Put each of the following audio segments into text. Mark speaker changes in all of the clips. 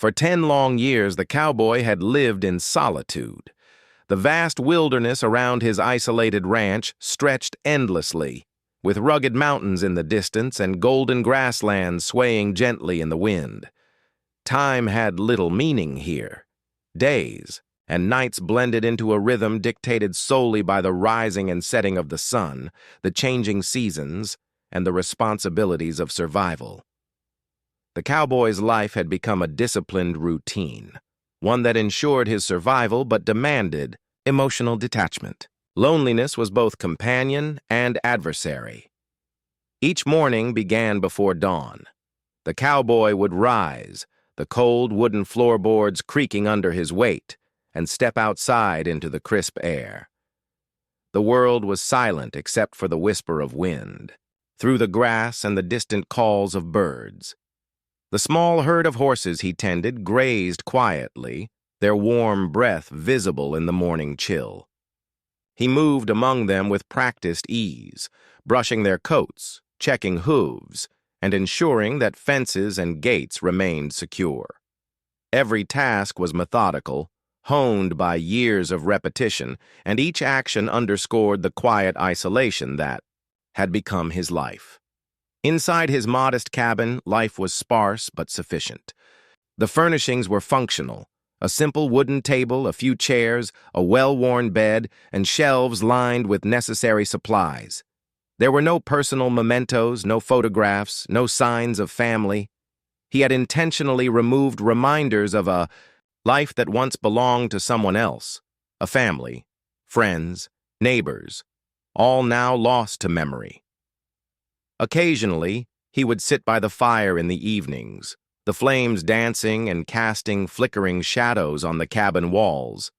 Speaker 1: For 10 long years, the cowboy had lived in solitude. The vast wilderness around his isolated ranch stretched endlessly, with rugged mountains in the distance and golden grasslands swaying gently in the wind. Time had little meaning here. Days and nights blended into a rhythm dictated solely by the rising and setting of the sun, the changing seasons, and the responsibilities of survival. The cowboy's life had become a disciplined routine, one that ensured his survival but demanded emotional detachment. Loneliness was both companion and adversary. Each morning began before dawn. The cowboy would rise, the cold wooden floorboards creaking under his weight, and step outside into the crisp air. The world was silent except for the whisper of wind, through the grass and the distant calls of birds. The small herd of horses he tended grazed quietly, their warm breath visible in the morning chill. He moved among them with practiced ease, brushing their coats, checking hooves, and ensuring that fences and gates remained secure. Every task was methodical, honed by years of repetition, and each action underscored the quiet isolation that had become his life. Inside his modest cabin, life was sparse but sufficient. The furnishings were functional: a simple wooden table, a few chairs, a well-worn bed, and shelves lined with necessary supplies. There were no personal mementos, no photographs, no signs of family. He had intentionally removed reminders of a life that once belonged to someone else, a family, friends, neighbors, all now lost to memory. Occasionally, he would sit by the fire in the evenings, the flames dancing and casting flickering shadows on the cabin walls,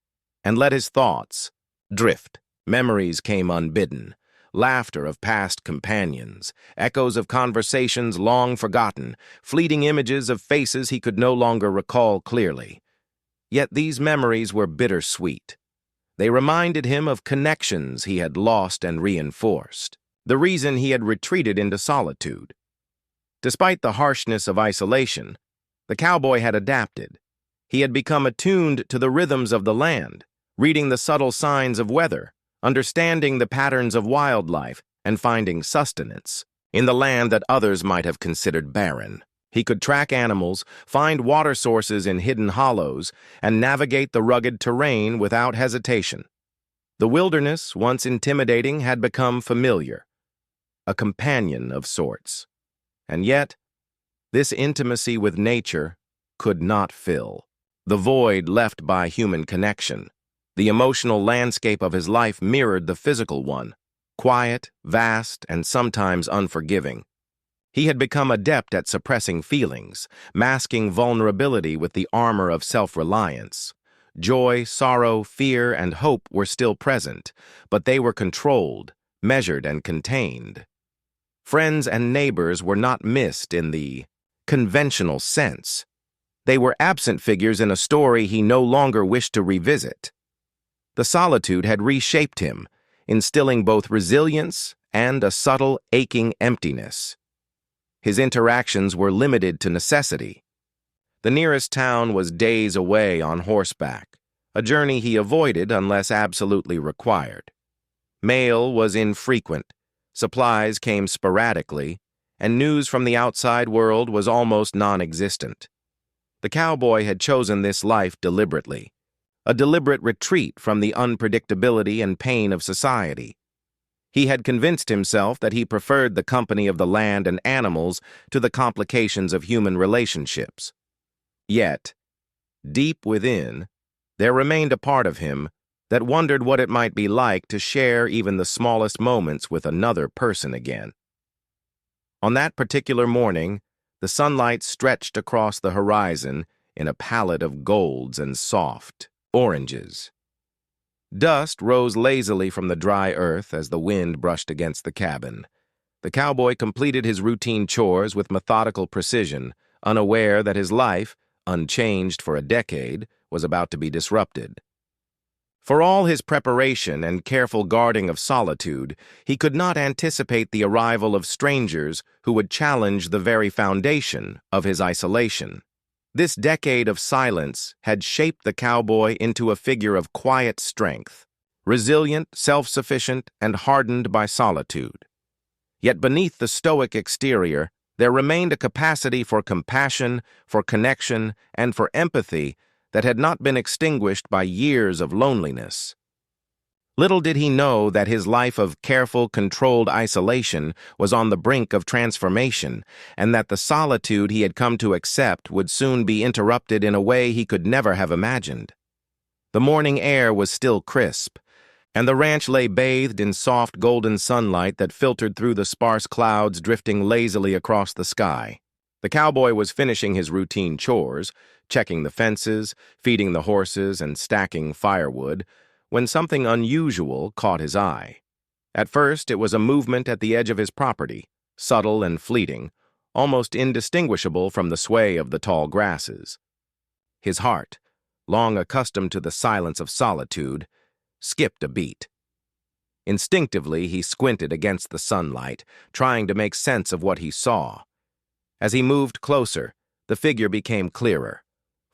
Speaker 1: and let his thoughts drift. Memories came unbidden, laughter of past companions, echoes of conversations long forgotten, fleeting images of faces he could no longer recall clearly. Yet these memories were bittersweet. They reminded him of connections he had lost and reinforced, the reason he had retreated into solitude. Despite the harshness of isolation, the cowboy had adapted. He had become attuned to the rhythms of the land, reading the subtle signs of weather, understanding the patterns of wildlife, and finding sustenance in the land that others might have considered barren. He could track animals, find water sources in hidden hollows, and navigate the rugged terrain without hesitation. The wilderness, once intimidating, had become familiar, a companion of sorts. And yet, this intimacy with nature could not fill the void left by human connection. The emotional landscape of his life mirrored the physical one, quiet, vast, and sometimes unforgiving. He had become adept at suppressing feelings, masking vulnerability with the armor of self-reliance. Joy, sorrow, fear, and hope were still present, but they were controlled, measured, and contained. Friends and neighbors were not missed in the conventional sense. They were absent figures in a story he no longer wished to revisit. The solitude had reshaped him, instilling both resilience and a subtle, aching emptiness. His interactions were limited to necessity. The nearest town was days away on horseback, a journey he avoided unless absolutely required. Mail was infrequent, supplies came sporadically, and news from the outside world was almost non-existent. The cowboy had chosen this life deliberately, a deliberate retreat from the unpredictability and pain of society. He had convinced himself that he preferred the company of the land and animals to the complications of human relationships. Yet, deep within, there remained a part of him that wondered what it might be like to share even the smallest moments with another person again. On that particular morning, the sunlight stretched across the horizon in a palette of golds and soft oranges. Dust rose lazily from the dry earth as the wind brushed against the cabin. The cowboy completed his routine chores with methodical precision, unaware that his life, unchanged for a decade, was about to be disrupted. For all his preparation and careful guarding of solitude, he could not anticipate the arrival of strangers who would challenge the very foundation of his isolation. This decade of silence had shaped the cowboy into a figure of quiet strength, resilient, self-sufficient, and hardened by solitude. Yet beneath the stoic exterior, there remained a capacity for compassion, for connection, and for empathy that had not been extinguished by years of loneliness. Little did he know that his life of careful, controlled isolation was on the brink of transformation, and that the solitude he had come to accept would soon be interrupted in a way he could never have imagined. The morning air was still crisp, and the ranch lay bathed in soft golden sunlight that filtered through the sparse clouds drifting lazily across the sky. The cowboy was finishing his routine chores, checking the fences, feeding the horses, and stacking firewood, when something unusual caught his eye. At first, it was a movement at the edge of his property, subtle and fleeting, almost indistinguishable from the sway of the tall grasses. His heart, long accustomed to the silence of solitude, skipped a beat. Instinctively, he squinted against the sunlight, trying to make sense of what he saw. As he moved closer, the figure became clearer.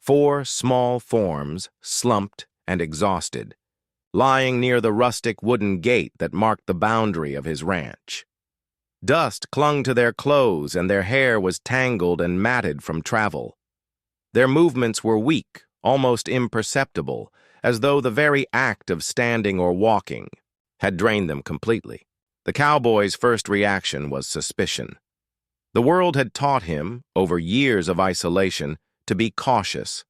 Speaker 1: 4 small forms, slumped and exhausted, lying near the rustic wooden gate that marked the boundary of his ranch. Dust clung to their clothes and their hair was tangled and matted from travel. Their movements were weak, almost imperceptible, as though the very act of standing or walking had drained them completely. The cowboy's first reaction was suspicion. The world had taught him, over years of isolation, to be cautious.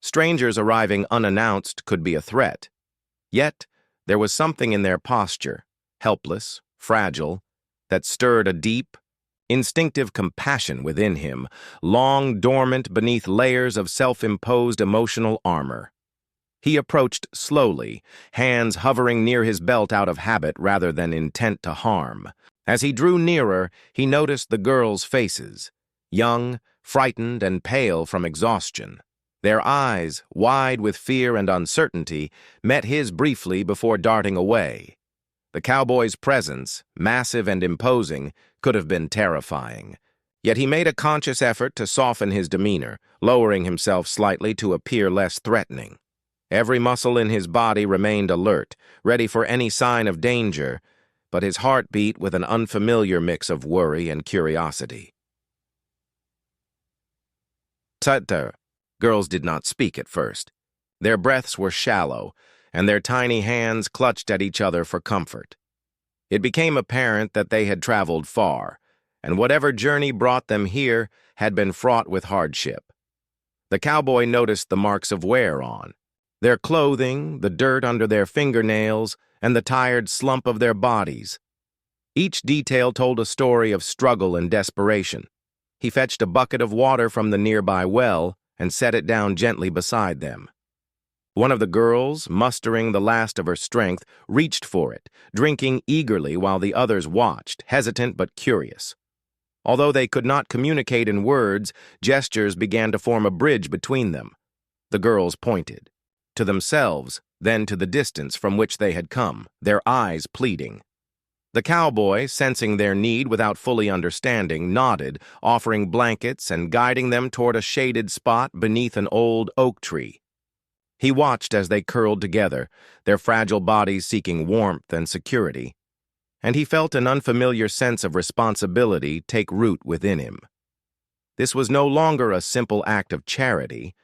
Speaker 1: Strangers arriving unannounced could be a threat. Yet, there was something in their posture, helpless, fragile, that stirred a deep, instinctive compassion within him, long dormant beneath layers of self-imposed emotional armor. He approached slowly, hands hovering near his belt out of habit rather than intent to harm. As he drew nearer, he noticed the girls' faces, young, frightened, and pale from exhaustion. Their eyes, wide with fear and uncertainty, met his briefly before darting away. The cowboy's presence, massive and imposing, could have been terrifying. Yet he made a conscious effort to soften his demeanor, lowering himself slightly to appear less threatening. Every muscle in his body remained alert, ready for any sign of danger, but his heart beat with an unfamiliar mix of worry and curiosity. "Tut-tut." Girls did not speak at first. Their breaths were shallow, and their tiny hands clutched at each other for comfort. It became apparent that they had traveled far, and whatever journey brought them here had been fraught with hardship. The cowboy noticed the marks of wear on their clothing, the dirt under their fingernails, and the tired slump of their bodies. Each detail told a story of struggle and desperation. He fetched a bucket of water from the nearby well and set it down gently beside them. One of the girls, mustering the last of her strength, reached for it, drinking eagerly while the others watched, hesitant but curious. Although they could not communicate in words, gestures began to form a bridge between them. The girls pointed, to themselves, then to the distance from which they had come, their eyes pleading. The cowboy, sensing their need without fully understanding, nodded, offering blankets and guiding them toward a shaded spot beneath an old oak tree. He watched as they curled together, their fragile bodies seeking warmth and security, and he felt an unfamiliar sense of responsibility take root within him. This was no longer a simple act of charity.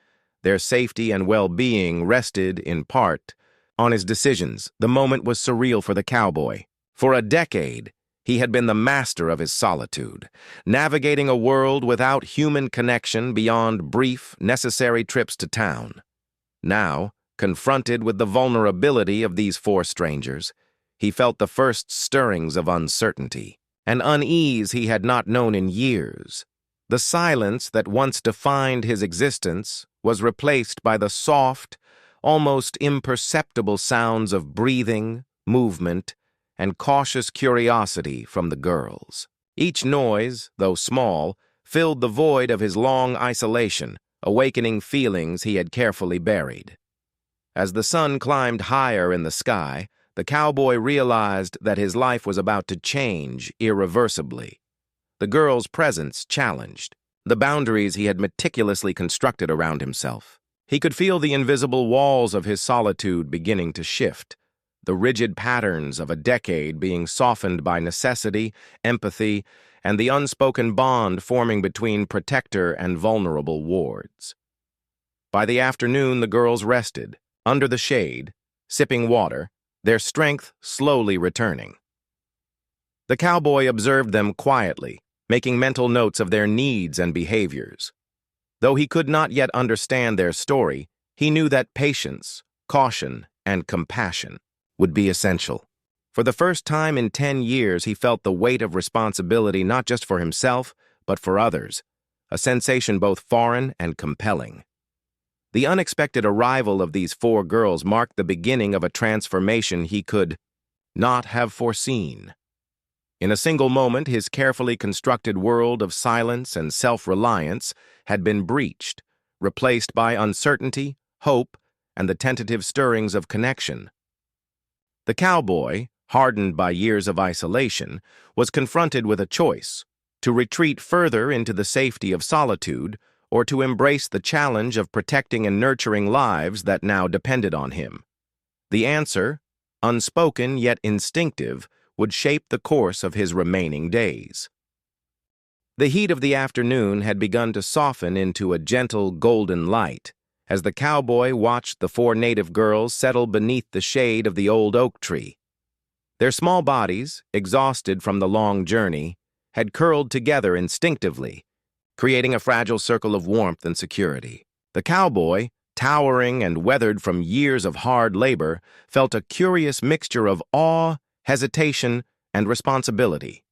Speaker 1: Their safety and well-being rested, in part, on his decisions. The moment was surreal for the cowboy. For a decade, he had been the master of his solitude, navigating a world without human connection beyond brief, necessary trips to town. Now, confronted with the vulnerability of these 4 strangers, he felt the first stirrings of uncertainty, an unease he had not known in years. The silence that once defined his existence was replaced by the soft, almost imperceptible sounds of breathing, movement, and cautious curiosity from the girls. Each noise, though small, filled the void of his long isolation, awakening feelings he had carefully buried. As the sun climbed higher in the sky, the cowboy realized that his life was about to change irreversibly. The girl's presence challenged, the boundaries he had meticulously constructed around himself. He could feel the invisible walls of his solitude beginning to shift, the rigid patterns of a decade being softened by necessity, empathy, and the unspoken bond forming between protector and vulnerable wards. By the afternoon, the girls rested, under the shade, sipping water, their strength slowly returning. The cowboy observed them quietly, making mental notes of their needs and behaviors. Though he could not yet understand their story, he knew that patience, caution, and compassion would be essential. For the first time in 10 years, he felt the weight of responsibility not just for himself, but for others, a sensation both foreign and compelling. The unexpected arrival of these 4 girls marked the beginning of a transformation he could not have foreseen. In a single moment, his carefully constructed world of silence and self-reliance had been breached, replaced by uncertainty, hope, and the tentative stirrings of connection. The cowboy, hardened by years of isolation, was confronted with a choice: to retreat further into the safety of solitude, or to embrace the challenge of protecting and nurturing lives that now depended on him. The answer, unspoken yet instinctive, would shape the course of his remaining days. The heat of the afternoon had begun to soften into a gentle golden light as the cowboy watched the 4 native girls settle beneath the shade of the old oak tree. Their small bodies, exhausted from the long journey, had curled together instinctively, creating a fragile circle of warmth and security. The cowboy, towering and weathered from years of hard labor, felt a curious mixture of awe, hesitation, and responsibility.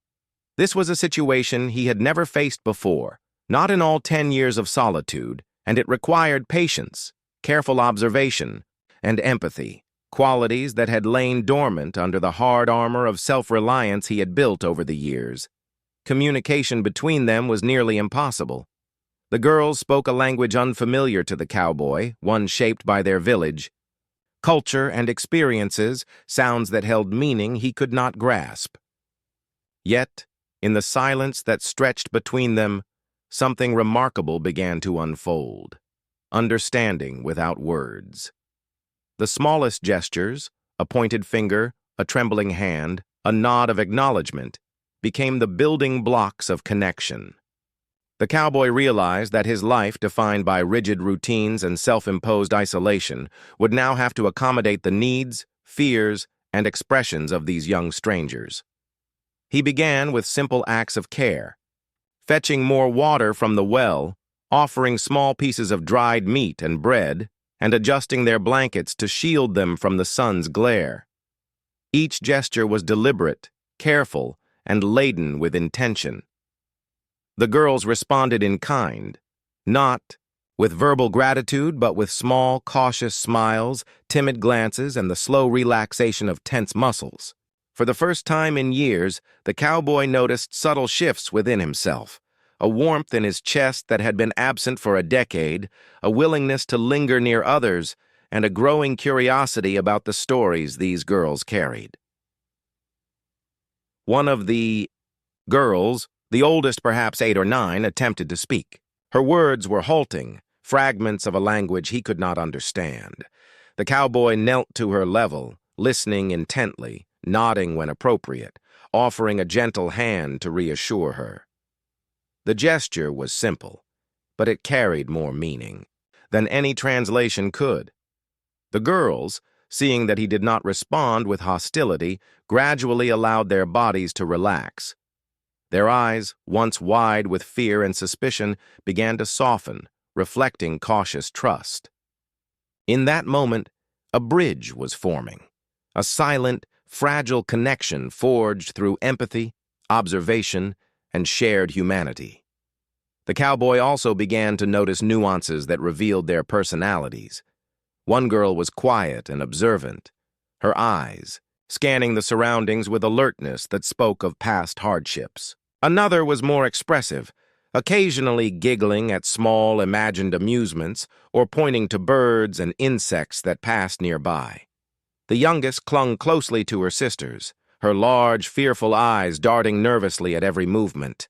Speaker 1: This was a situation he had never faced before, not in all 10 years of solitude, and it required patience, careful observation, and empathy, qualities that had lain dormant under the hard armor of self-reliance he had built over the years. Communication between them was nearly impossible. The girls spoke a language unfamiliar to the cowboy, one shaped by their village. Culture and experiences, sounds that held meaning he could not grasp. Yet, in the silence that stretched between them, something remarkable began to unfold. Understanding without words. The smallest gestures, a pointed finger, a trembling hand, a nod of acknowledgement, became the building blocks of connection. The cowboy realized that his life, defined by rigid routines and self-imposed isolation, would now have to accommodate the needs, fears, and expressions of these young strangers. He began with simple acts of care, fetching more water from the well, offering small pieces of dried meat and bread, and adjusting their blankets to shield them from the sun's glare. Each gesture was deliberate, careful, and laden with intention. The girls responded in kind, not with verbal gratitude, but with small, cautious smiles, timid glances, and the slow relaxation of tense muscles. For the first time in years, the cowboy noticed subtle shifts within himself, a warmth in his chest that had been absent for a decade, a willingness to linger near others, and a growing curiosity about the stories these girls carried. One of the girls, the oldest perhaps 8 or 9, attempted to speak. Her words were halting, fragments of a language he could not understand. The cowboy knelt to her level, listening intently, nodding when appropriate, offering a gentle hand to reassure her. The gesture was simple, but it carried more meaning than any translation could. The girls, seeing that he did not respond with hostility, gradually allowed their bodies to relax. Their eyes, once wide with fear and suspicion, began to soften, reflecting cautious trust. In that moment, a bridge was forming, a silent, fragile connection forged through empathy, observation, and shared humanity. The cowboy also began to notice nuances that revealed their personalities. One girl was quiet and observant, her eyes scanning the surroundings with alertness that spoke of past hardships. Another was more expressive, occasionally giggling at small imagined amusements or pointing to birds and insects that passed nearby. The youngest clung closely to her sisters, her large, fearful eyes darting nervously at every movement.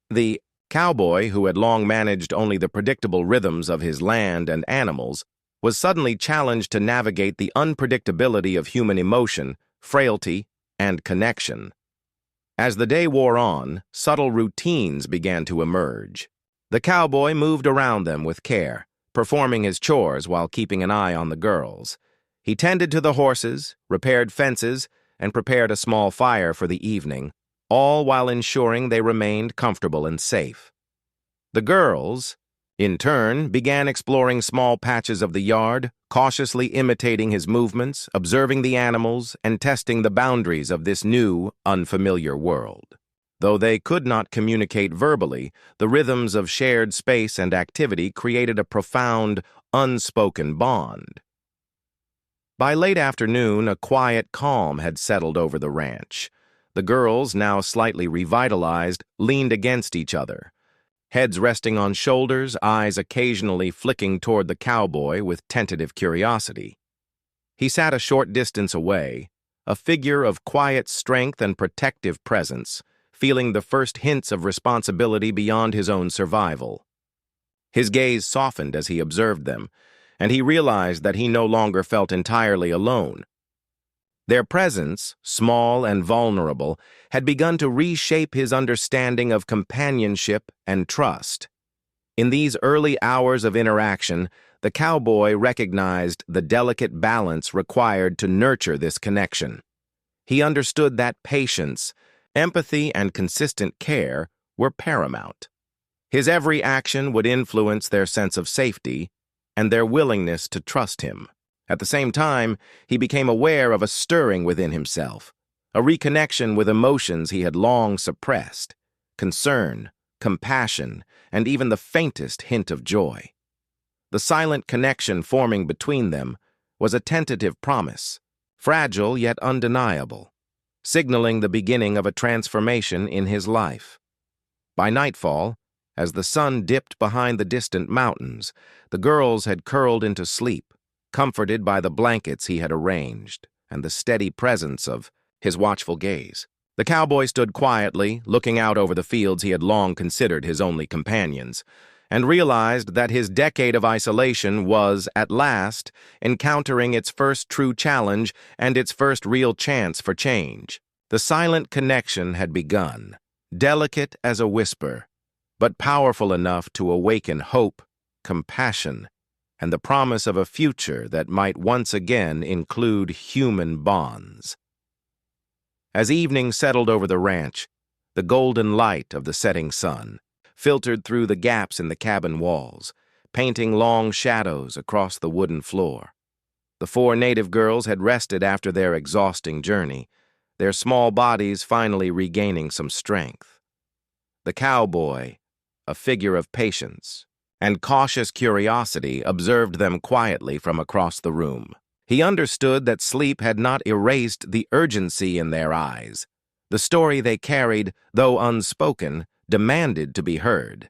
Speaker 1: The Cowboy, who had long managed only the predictable rhythms of his land and animals, was suddenly challenged to navigate the unpredictability of human emotion, frailty, and connection. As the day wore on, subtle routines began to emerge. The cowboy moved around them with care, performing his chores while keeping an eye on the girls. He tended to the horses, repaired fences, and prepared a small fire for the evening, all while ensuring they remained comfortable and safe. The girls, in turn, began exploring small patches of the yard, cautiously imitating his movements, observing the animals, and testing the boundaries of this new, unfamiliar world. Though they could not communicate verbally, the rhythms of shared space and activity created a profound, unspoken bond. By late afternoon, a quiet calm had settled over the ranch. The girls, now slightly revitalized, leaned against each other, heads resting on shoulders, eyes occasionally flicking toward the cowboy with tentative curiosity. He sat a short distance away, a figure of quiet strength and protective presence, feeling the first hints of responsibility beyond his own survival. His gaze softened as he observed them, and he realized that he no longer felt entirely alone. Their presence, small and vulnerable, had begun to reshape his understanding of companionship and trust. In these early hours of interaction, the cowboy recognized the delicate balance required to nurture this connection. He understood that patience, empathy, and consistent care were paramount. His every action would influence their sense of safety and their willingness to trust him. At the same time, he became aware of a stirring within himself, a reconnection with emotions he had long suppressed: concern, compassion, and even the faintest hint of joy. The silent connection forming between them was a tentative promise, fragile yet undeniable, signaling the beginning of a transformation in his life. By nightfall, as the sun dipped behind the distant mountains, the girls had curled into sleep, comforted by the blankets he had arranged and the steady presence of his watchful gaze. The cowboy stood quietly, looking out over the fields he had long considered his only companions, and realized that his decade of isolation was, at last, encountering its first true challenge and its first real chance for change. The silent connection had begun, delicate as a whisper, but powerful enough to awaken hope, compassion, and the promise of a future that might once again include human bonds. As evening settled over the ranch, the golden light of the setting sun filtered through the gaps in the cabin walls, painting long shadows across the wooden floor. The four native girls had rested after their exhausting journey, their small bodies finally regaining some strength. The cowboy, a figure of patience and cautious curiosity, observed them quietly from across the room. He understood that sleep had not erased the urgency in their eyes. The story they carried, though unspoken, demanded to be heard.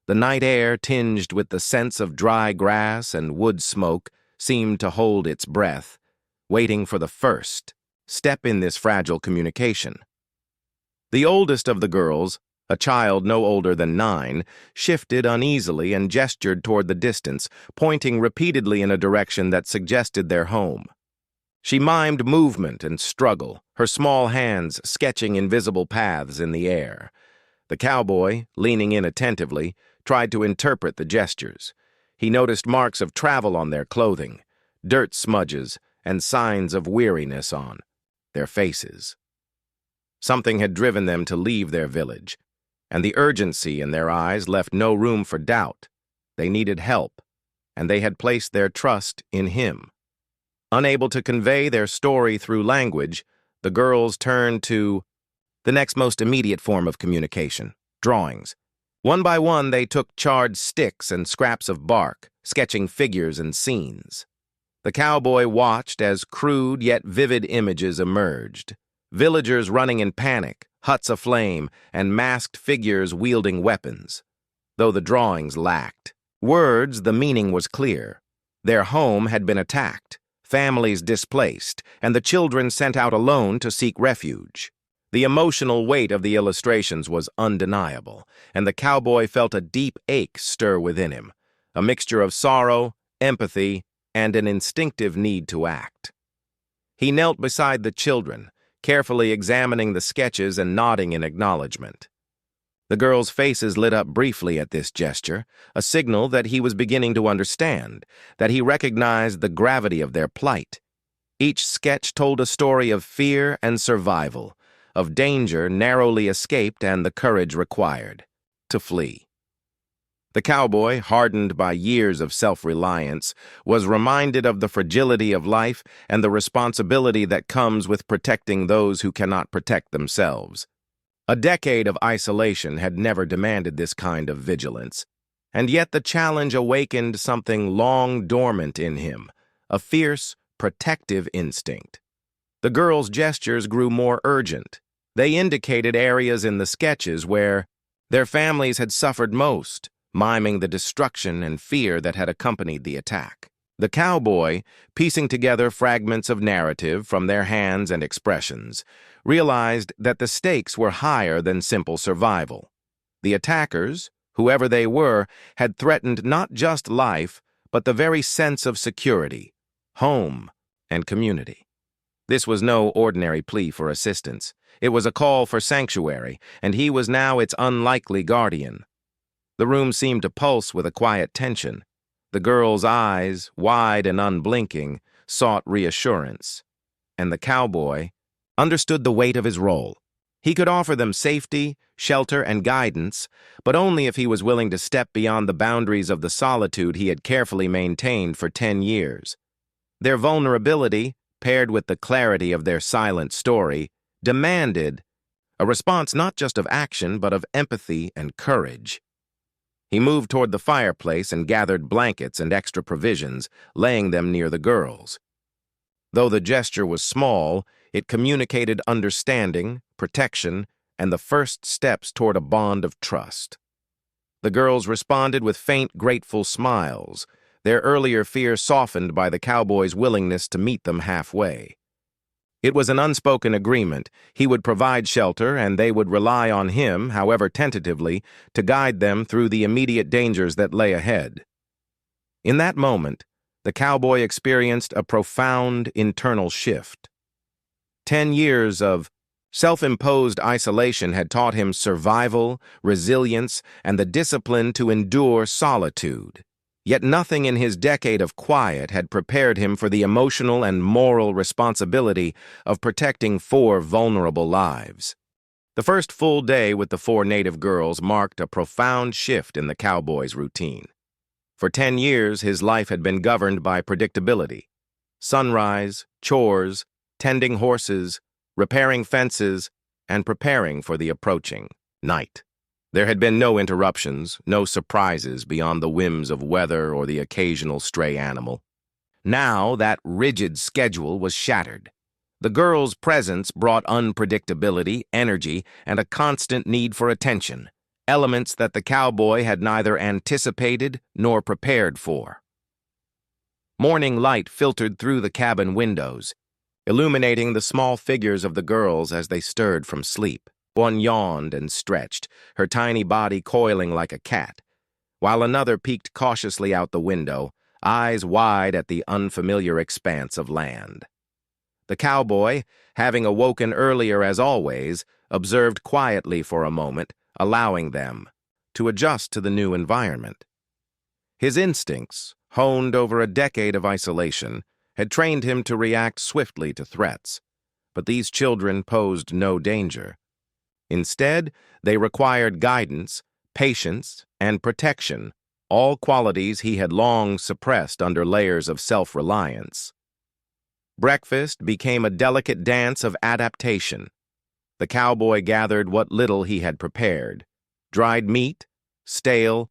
Speaker 1: The night air, tinged with the scents of dry grass and wood smoke, seemed to hold its breath, waiting for the first step in this fragile communication. The oldest of the girls, a child no older than 9, shifted uneasily and gestured toward the distance, pointing repeatedly in a direction that suggested their home. She mimed movement and struggle, her small hands sketching invisible paths in the air. The cowboy, leaning in attentively, tried to interpret the gestures. He noticed marks of travel on their clothing, dirt smudges, and signs of weariness on their faces. Something had driven them to leave their village, and the urgency in their eyes left no room for doubt. They needed help, and they had placed their trust in him. Unable to convey their story through language, the girls turned to the next most immediate form of communication: drawings. One by one, they took charred sticks and scraps of bark, sketching figures and scenes. The cowboy watched as crude yet vivid images emerged: villagers running in panic, huts aflame, and masked figures wielding weapons. Though the drawings lacked words, the meaning was clear. Their home had been attacked, families displaced, and the children sent out alone to seek refuge. The emotional weight of the illustrations was undeniable, and the cowboy felt a deep ache stir within him, a mixture of sorrow, empathy, and an instinctive need to act. He knelt beside the children, carefully examining the sketches and nodding in acknowledgement. The girls' faces lit up briefly at this gesture, a signal that he was beginning to understand, that he recognized the gravity of their plight. Each sketch told a story of fear and survival, of danger narrowly escaped and the courage required to flee. The cowboy, hardened by years of self-reliance, was reminded of the fragility of life and the responsibility that comes with protecting those who cannot protect themselves. A decade of isolation had never demanded this kind of vigilance, and yet the challenge awakened something long dormant in him, a fierce, protective instinct. The girls' gestures grew more urgent. They indicated areas in the sketches where their families had suffered most, miming the destruction and fear that had accompanied the attack. The cowboy, piecing together fragments of narrative from their hands and expressions, realized that the stakes were higher than simple survival. The attackers, whoever they were, had threatened not just life, but the very sense of security, home, and community. This was no ordinary plea for assistance. It was a call for sanctuary, and he was now its unlikely guardian. The room seemed to pulse with a quiet tension. The girls' eyes, wide and unblinking, sought reassurance, and the cowboy understood the weight of his role. He could offer them safety, shelter, and guidance, but only if he was willing to step beyond the boundaries of the solitude he had carefully maintained for 10 years. Their vulnerability, paired with the clarity of their silent story, demanded a response not just of action but of empathy and courage. He moved toward the fireplace and gathered blankets and extra provisions, laying them near the girls. Though the gesture was small, it communicated understanding, protection, and the first steps toward a bond of trust. The girls responded with faint, grateful smiles, their earlier fear softened by the cowboy's willingness to meet them halfway. It was an unspoken agreement. He would provide shelter, and they would rely on him, however tentatively, to guide them through the immediate dangers that lay ahead. In that moment, the cowboy experienced a profound internal shift. 10 years of self-imposed isolation had taught him survival, resilience, and the discipline to endure solitude. Yet nothing in his decade of quiet had prepared him for the emotional and moral responsibility of protecting 4 vulnerable lives. The first full day with the 4 native girls marked a profound shift in the cowboy's routine. For 10 years, his life had been governed by predictability. Sunrise, chores, tending horses, repairing fences, and preparing for the approaching night. There had been no interruptions, no surprises beyond the whims of weather or the occasional stray animal. Now that rigid schedule was shattered. The girls' presence brought unpredictability, energy, and a constant need for attention, elements that the cowboy had neither anticipated nor prepared for. Morning light filtered through the cabin windows, illuminating the small figures of the girls as they stirred from sleep. One yawned and stretched, her tiny body coiling like a cat, while another peeked cautiously out the window, eyes wide at the unfamiliar expanse of land. The cowboy, having awoken earlier as always, observed quietly for a moment, allowing them to adjust to the new environment. His instincts, honed over a decade of isolation, had trained him to react swiftly to threats, but these children posed no danger. Instead, they required guidance, patience, and protection, all qualities he had long suppressed under layers of self-reliance. Breakfast became a delicate dance of adaptation. The cowboy gathered what little he had prepared: dried meat, stale,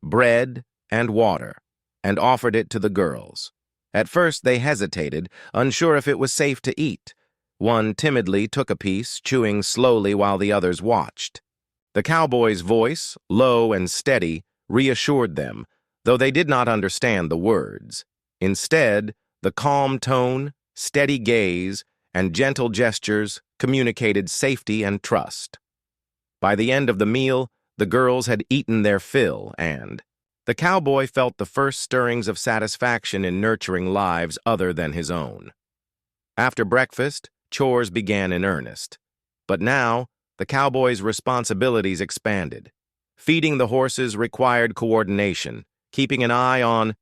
Speaker 1: bread, and water, and offered it to the girls. At first they hesitated, unsure if it was safe to eat. One timidly took a piece, chewing slowly while the others watched. The cowboy's voice, low and steady, reassured them, though they did not understand the words. Instead, the calm tone, steady gaze, and gentle gestures communicated safety and trust. By the end of the meal, the girls had eaten their fill, and the cowboy felt the first stirrings of satisfaction in nurturing lives other than his own. After breakfast, chores began in earnest. But now, the cowboy's responsibilities expanded. Feeding the horses required coordination, keeping an eye on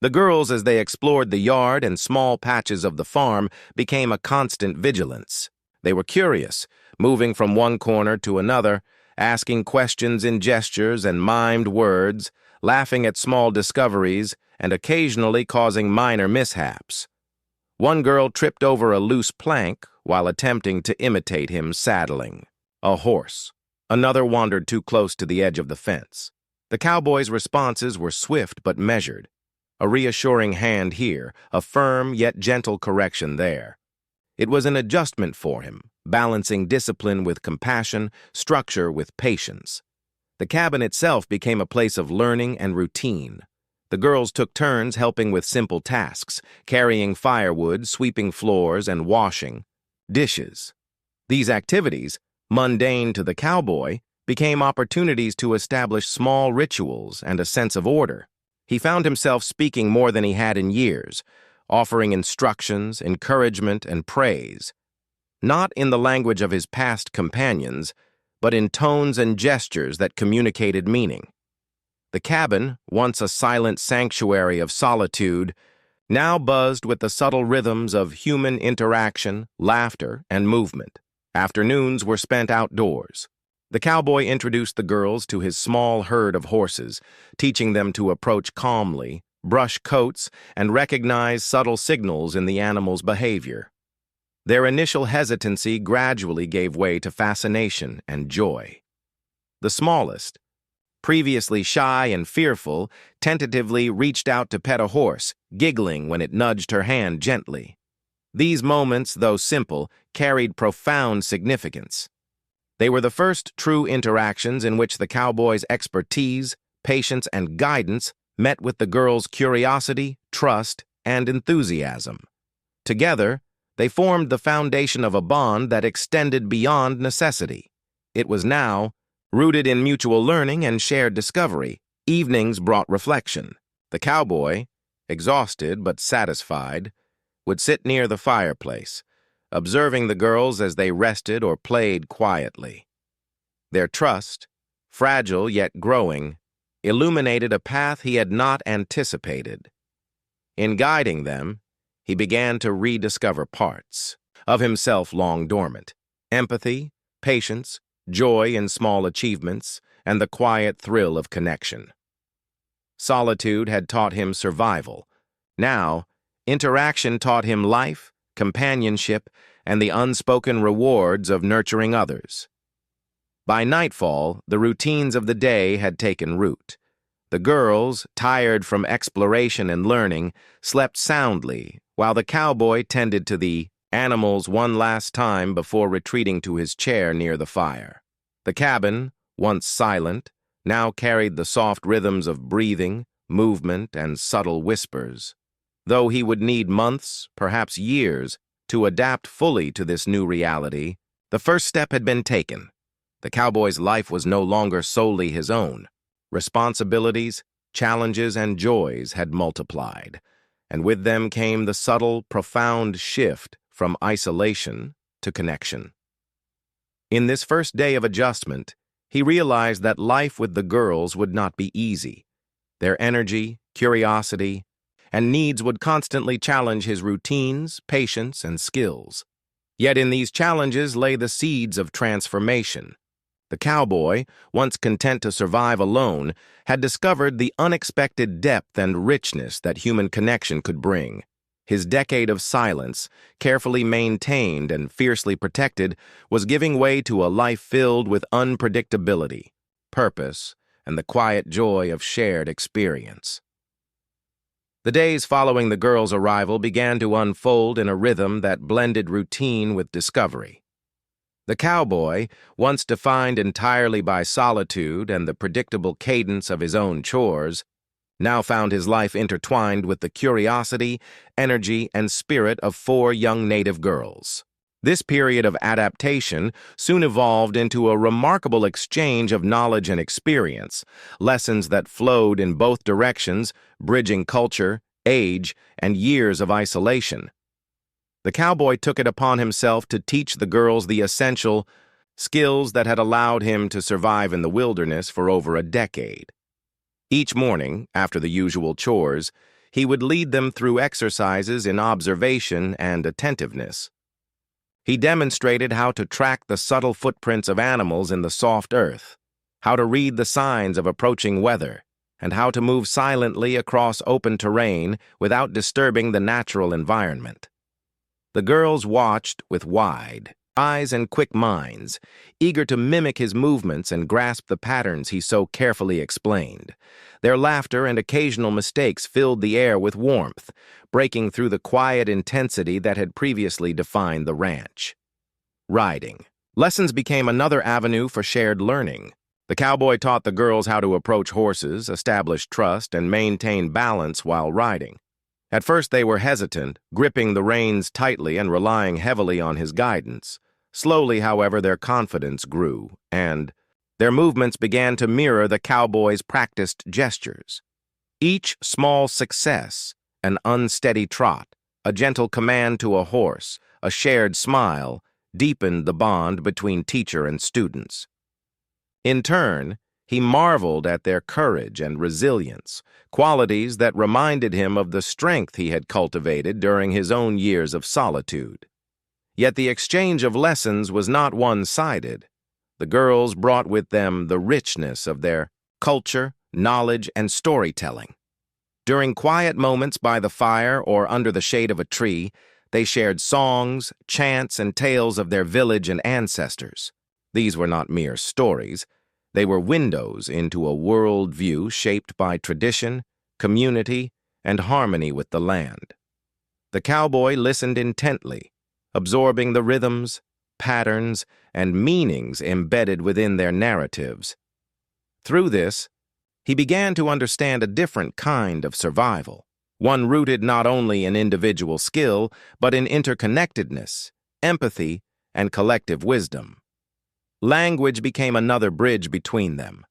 Speaker 1: the girls as they explored the yard and small patches of the farm became a constant vigilance. They were curious, moving from one corner to another, asking questions in gestures and mimed words, laughing at small discoveries, and occasionally causing minor mishaps. One girl tripped over a loose plank while attempting to imitate him saddling a horse. Another wandered too close to the edge of the fence. The cowboy's responses were swift but measured. A reassuring hand here, a firm yet gentle correction there. It was an adjustment for him, balancing discipline with compassion, structure with patience. The cabin itself became a place of learning and routine. The girls took turns helping with simple tasks, carrying firewood, sweeping floors, and washing dishes. These activities, mundane to the cowboy, became opportunities to establish small rituals and a sense of order. He found himself speaking more than he had in years, offering instructions, encouragement, and praise, not in the language of his past companions, but in tones and gestures that communicated meaning. The cabin, once a silent sanctuary of solitude, now buzzed with the subtle rhythms of human interaction, laughter, and movement. Afternoons were spent outdoors. The cowboy introduced the girls to his small herd of horses, teaching them to approach calmly, brush coats, and recognize subtle signals in the animal's behavior. Their initial hesitancy gradually gave way to fascination and joy. The smallest, previously shy and fearful, tentatively reached out to pet a horse, giggling when it nudged her hand gently. These moments, though simple, carried profound significance. They were the first true interactions in which the cowboy's expertise, patience, and guidance met with the girls' curiosity, trust, and enthusiasm. Together, they formed the foundation of a bond that extended beyond necessity. It was now, rooted in mutual learning and shared discovery. Evenings brought reflection. The cowboy, exhausted but satisfied, would sit near the fireplace, observing the girls as they rested or played quietly. Their trust, fragile yet growing, illuminated a path he had not anticipated. In guiding them, he began to rediscover parts of himself long dormant: empathy, patience, joy in small achievements, and the quiet thrill of connection. Solitude had taught him survival. Now, interaction taught him life, companionship, and the unspoken rewards of nurturing others. By nightfall, the routines of the day had taken root. The girls, tired from exploration and learning, slept soundly, while the cowboy tended to the animals one last time before retreating to his chair near the fire. The cabin, once silent, now carried the soft rhythms of breathing, movement, and subtle whispers. Though he would need months, perhaps years, to adapt fully to this new reality, the first step had been taken. The cowboy's life was no longer solely his own. Responsibilities, challenges, and joys had multiplied, and with them came the subtle, profound shift from isolation to connection. In this first day of adjustment, he realized that life with the girls would not be easy. Their energy, curiosity, and needs would constantly challenge his routines, patience, and skills. Yet in these challenges lay the seeds of transformation. The cowboy, once content to survive alone, had discovered the unexpected depth and richness that human connection could bring. His decade of silence, carefully maintained and fiercely protected, was giving way to a life filled with unpredictability, purpose, and the quiet joy of shared experience. The days following the girls' arrival began to unfold in a rhythm that blended routine with discovery. The cowboy, once defined entirely by solitude and the predictable cadence of his own chores, now found his life intertwined with the curiosity, energy, and spirit of 4 young native girls. This period of adaptation soon evolved into a remarkable exchange of knowledge and experience, lessons that flowed in both directions, bridging culture, age, and years of isolation. The cowboy took it upon himself to teach the girls the essential skills that had allowed him to survive in the wilderness for over a decade. Each morning, after the usual chores, he would lead them through exercises in observation and attentiveness. He demonstrated how to track the subtle footprints of animals in the soft earth, how to read the signs of approaching weather, and how to move silently across open terrain without disturbing the natural environment. The girls watched with wide eyes and quick minds, eager to mimic his movements and grasp the patterns he so carefully explained. Their laughter and occasional mistakes filled the air with warmth, breaking through the quiet intensity that had previously defined the ranch. Riding. Lessons became another avenue for shared learning. The cowboy taught the girls how to approach horses, establish trust, and maintain balance while riding. At first they were hesitant, gripping the reins tightly and relying heavily on his guidance. Slowly, however, their confidence grew, and their movements began to mirror the cowboy's practiced gestures. Each small success, an unsteady trot, a gentle command to a horse, a shared smile, deepened the bond between teacher and students. In turn, he marveled at their courage and resilience, qualities that reminded him of the strength he had cultivated during his own years of solitude. Yet the exchange of lessons was not one-sided. The girls brought with them the richness of their culture, knowledge, and storytelling. During quiet moments by the fire or under the shade of a tree, they shared songs, chants, and tales of their village and ancestors. These were not mere stories. They were windows into a world view shaped by tradition, community, and harmony with the land. The cowboy listened intently, absorbing the rhythms, patterns, and meanings embedded within their narratives. Through this, he began to understand a different kind of survival, one rooted not only in individual skill, but in interconnectedness, empathy, and collective wisdom. Language became another bridge between them.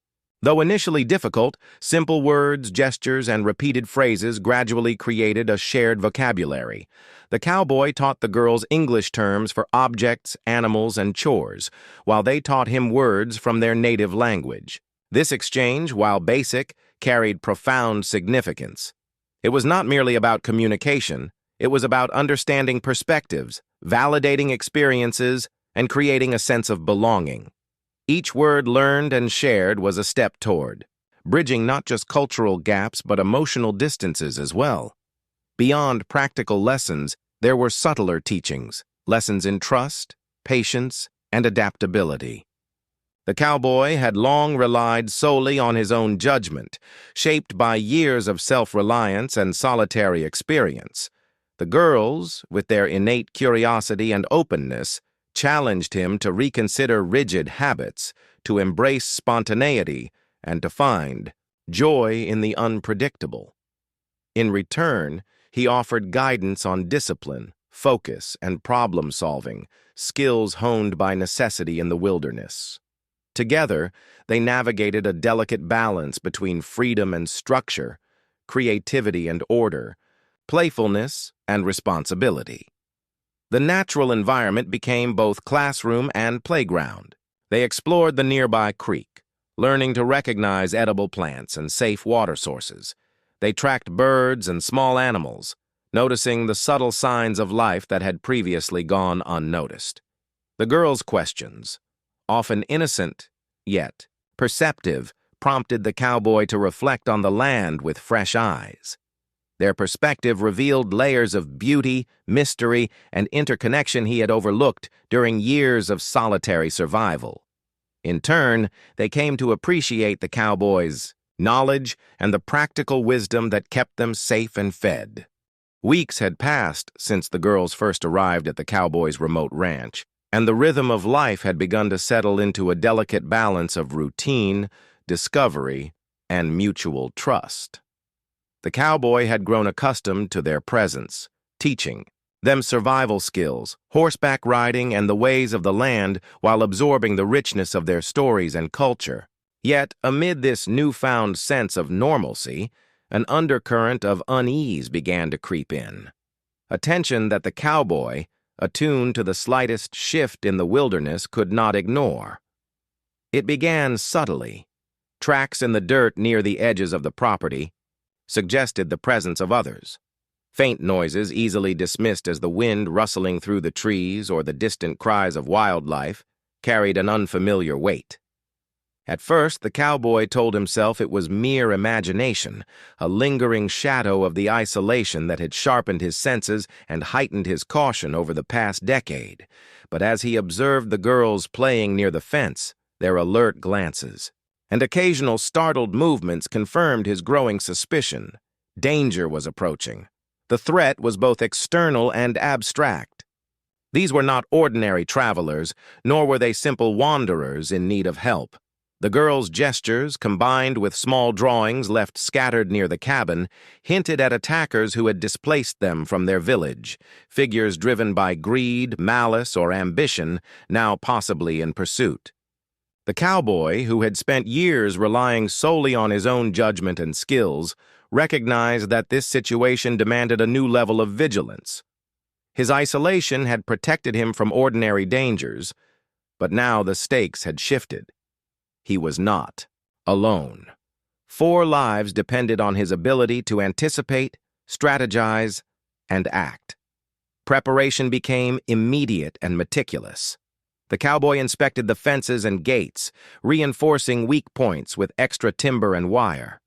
Speaker 1: Though initially difficult, simple words, gestures, and repeated phrases gradually created a shared vocabulary. The cowboy taught the girls English terms for objects, animals, and chores, while they taught him words from their native language. This exchange, while basic, carried profound significance. It was not merely about communication, it was about understanding perspectives, validating experiences, and creating a sense of belonging. Each word learned and shared was a step toward, bridging not just cultural gaps but emotional distances as well. Beyond practical lessons, there were subtler teachings, lessons in trust, patience, and adaptability. The cowboy had long relied solely on his own judgment, shaped by years of self-reliance and solitary experience. The girls, with their innate curiosity and openness, challenged him to reconsider rigid habits, to embrace spontaneity, and to find joy in the unpredictable. In return, he offered guidance on discipline, focus, and problem-solving, skills honed by necessity in the wilderness. Together, they navigated a delicate balance between freedom and structure, creativity and order, playfulness and responsibility. The natural environment became both classroom and playground. They explored the nearby creek, learning to recognize edible plants and safe water sources. They tracked birds and small animals, noticing the subtle signs of life that had previously gone unnoticed. The girls' questions, often innocent, yet perceptive, prompted the cowboy to reflect on the land with fresh eyes. Their perspective revealed layers of beauty, mystery, and interconnection he had overlooked during years of solitary survival. In turn, they came to appreciate the cowboys' knowledge and the practical wisdom that kept them safe and fed. Weeks had passed since the girls first arrived at the cowboys' remote ranch, and the rhythm of life had begun to settle into a delicate balance of routine, discovery, and mutual trust. The cowboy had grown accustomed to their presence, teaching, them survival skills, horseback riding, and the ways of the land while absorbing the richness of their stories and culture. Yet, amid this newfound sense of normalcy, an undercurrent of unease began to creep in. A tension that the cowboy, attuned to the slightest shift in the wilderness, could not ignore. It began subtly. Tracks in the dirt near the edges of the property suggested the presence of others. Faint noises, easily dismissed as the wind rustling through the trees or the distant cries of wildlife, carried an unfamiliar weight. At first, the cowboy told himself it was mere imagination, a lingering shadow of the isolation that had sharpened his senses and heightened his caution over the past decade. But as he observed the girls playing near the fence, their alert glances and occasional startled movements confirmed his growing suspicion. Danger was approaching. The threat was both external and abstract. These were not ordinary travelers, nor were they simple wanderers in need of help. The girls' gestures, combined with small drawings left scattered near the cabin, hinted at attackers who had displaced them from their village, figures driven by greed, malice, or ambition, now possibly in pursuit. The cowboy, who had spent years relying solely on his own judgment and skills, recognized that this situation demanded a new level of vigilance. His isolation had protected him from ordinary dangers, but now the stakes had shifted. He was not alone. 4 lives depended on his ability to anticipate, strategize, and act. Preparation became immediate and meticulous. The cowboy inspected the fences and gates, reinforcing weak points with extra timber and wire.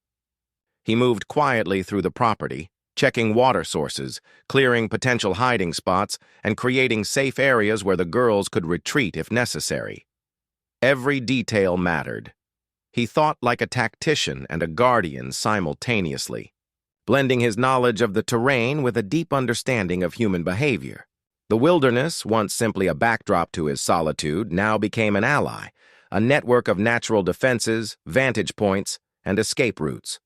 Speaker 1: He moved quietly through the property, checking water sources, clearing potential hiding spots, and creating safe areas where the girls could retreat if necessary. Every detail mattered. He thought like a tactician and a guardian simultaneously, blending his knowledge of the terrain with a deep understanding of human behavior. The wilderness, once simply a backdrop to his solitude, now became an ally, a network of natural defenses, vantage points, and escape routes.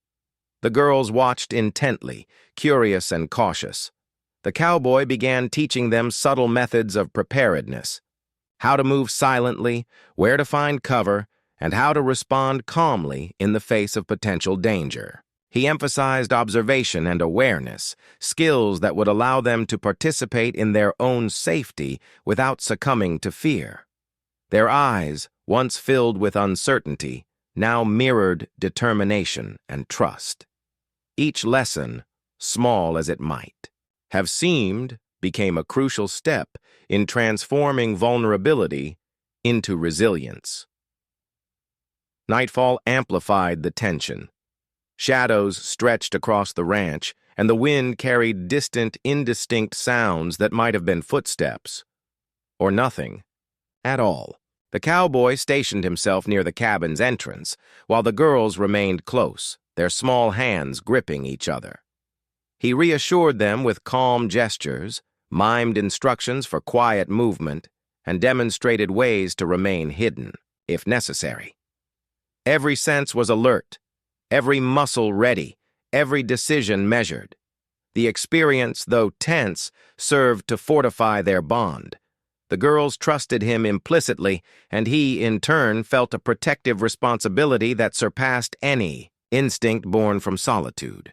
Speaker 1: The girls watched intently, curious and cautious. The cowboy began teaching them subtle methods of preparedness: how to move silently, where to find cover, and how to respond calmly in the face of potential danger. He emphasized observation and awareness, skills that would allow them to participate in their own safety without succumbing to fear. Their eyes, once filled with uncertainty, now mirrored determination and trust. Each lesson, small as it might have seemed, became a crucial step in transforming vulnerability into resilience. Nightfall amplified the tension. Shadows stretched across the ranch, and the wind carried distant, indistinct sounds that might have been footsteps, or nothing at all. The cowboy stationed himself near the cabin's entrance, while the girls remained close, their small hands gripping each other. He reassured them with calm gestures, mimed instructions for quiet movement, and demonstrated ways to remain hidden, if necessary. Every sense was alert, every muscle ready, every decision measured. The experience, though tense, served to fortify their bond. The girls trusted him implicitly, and he, in turn, felt a protective responsibility that surpassed any instinct born from solitude.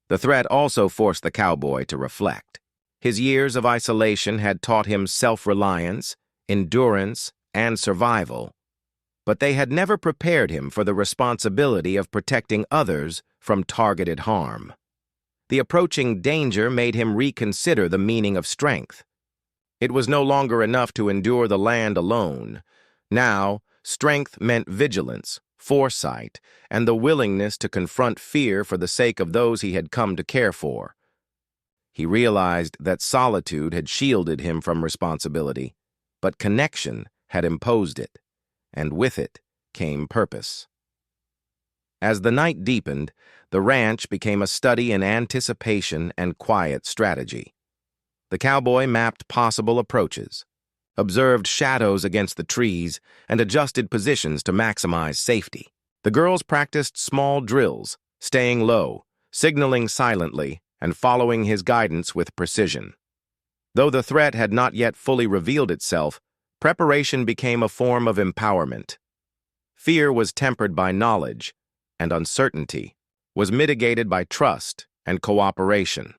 Speaker 1: The threat also forced the cowboy to reflect. His years of isolation had taught him self-reliance, endurance, and survival, but they had never prepared him for the responsibility of protecting others from targeted harm. The approaching danger made him reconsider the meaning of strength. It was no longer enough to endure the land alone. Now, strength meant vigilance, foresight, and the willingness to confront fear for the sake of those he had come to care for. He realized that solitude had shielded him from responsibility, but connection had imposed it, and with it came purpose. As the night deepened, the ranch became a study in anticipation and quiet strategy. The cowboy mapped possible approaches, observed shadows against the trees, and adjusted positions to maximize safety. The girls practiced small drills, staying low, signaling silently, and following his guidance with precision. Though the threat had not yet fully revealed itself, preparation became a form of empowerment. Fear was tempered by knowledge, and uncertainty was mitigated by trust and cooperation.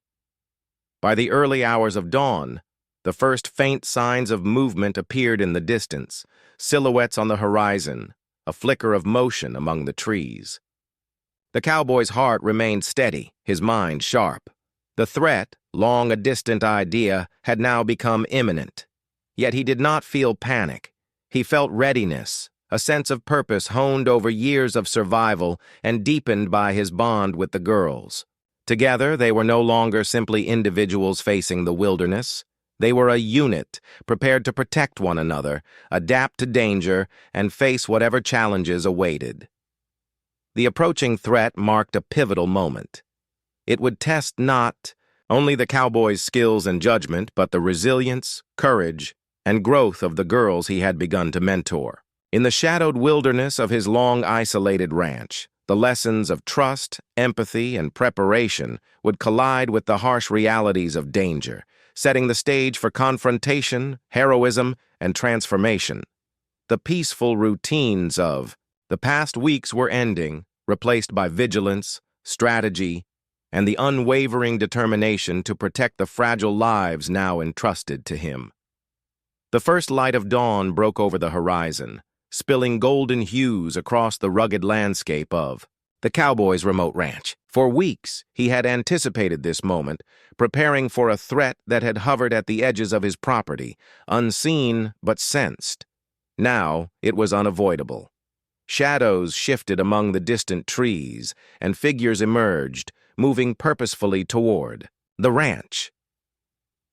Speaker 1: By the early hours of dawn, the first faint signs of movement appeared in the distance, silhouettes on the horizon, a flicker of motion among the trees. The cowboy's heart remained steady, his mind sharp. The threat, long a distant idea, had now become imminent. Yet he did not feel panic. He felt readiness, a sense of purpose honed over years of survival and deepened by his bond with the girls. Together, they were no longer simply individuals facing the wilderness. They were a unit, prepared to protect one another, adapt to danger, and face whatever challenges awaited. The approaching threat marked a pivotal moment. It would test not only the cowboy's skills and judgment, but the resilience, courage, and growth of the girls he had begun to mentor. In the shadowed wilderness of his long isolated ranch, the lessons of trust, empathy, and preparation would collide with the harsh realities of danger, setting the stage for confrontation, heroism, and transformation. The peaceful routines of the past weeks were ending, replaced by vigilance, strategy, and the unwavering determination to protect the fragile lives now entrusted to him. The first light of dawn broke over the horizon, spilling golden hues across the rugged landscape of the cowboy's remote ranch. For weeks, he had anticipated this moment, preparing for a threat that had hovered at the edges of his property, unseen but sensed. Now it was unavoidable. Shadows shifted among the distant trees, and figures emerged, moving purposefully toward the ranch.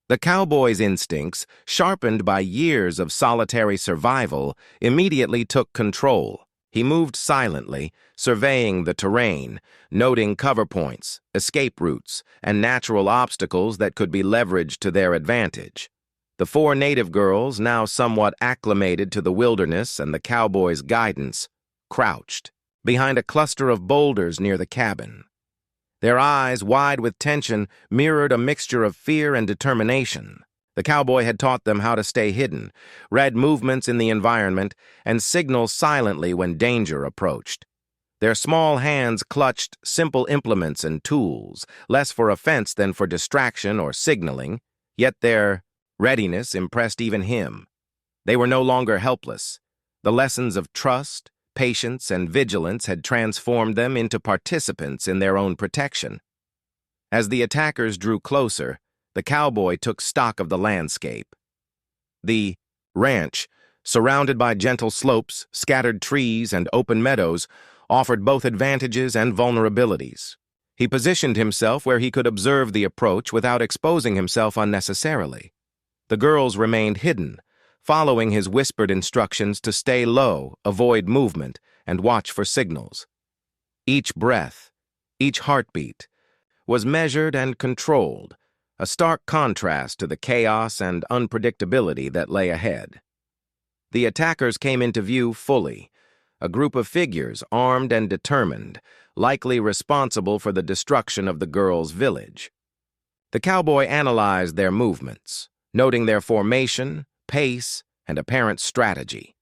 Speaker 1: The cowboy's instincts, sharpened by years of solitary survival, immediately took control. He moved silently, surveying the terrain, noting cover points, escape routes, and natural obstacles that could be leveraged to their advantage. The four native girls, now somewhat acclimated to the wilderness and the cowboy's guidance, crouched behind a cluster of boulders near the cabin. Their eyes, wide with tension, mirrored a mixture of fear and determination. The cowboy had taught them how to stay hidden, read movements in the environment, and signal silently when danger approached. Their small hands clutched simple implements and tools, less for offense than for distraction or signaling, yet their readiness impressed even him. They were no longer helpless. The lessons of trust, patience, and vigilance had transformed them into participants in their own protection. As the attackers drew closer, the cowboy took stock of the landscape. The ranch, surrounded by gentle slopes, scattered trees, and open meadows, offered both advantages and vulnerabilities. He positioned himself where he could observe the approach without exposing himself unnecessarily. The girls remained hidden, following his whispered instructions to stay low, avoid movement, and watch for signals. Each breath, each heartbeat, was measured and controlled, a stark contrast to the chaos and unpredictability that lay ahead. The attackers came into view fully, a group of figures armed and determined, likely responsible for the destruction of the girls' village. The cowboy analyzed their movements, noting their formation, pace, and apparent strategy.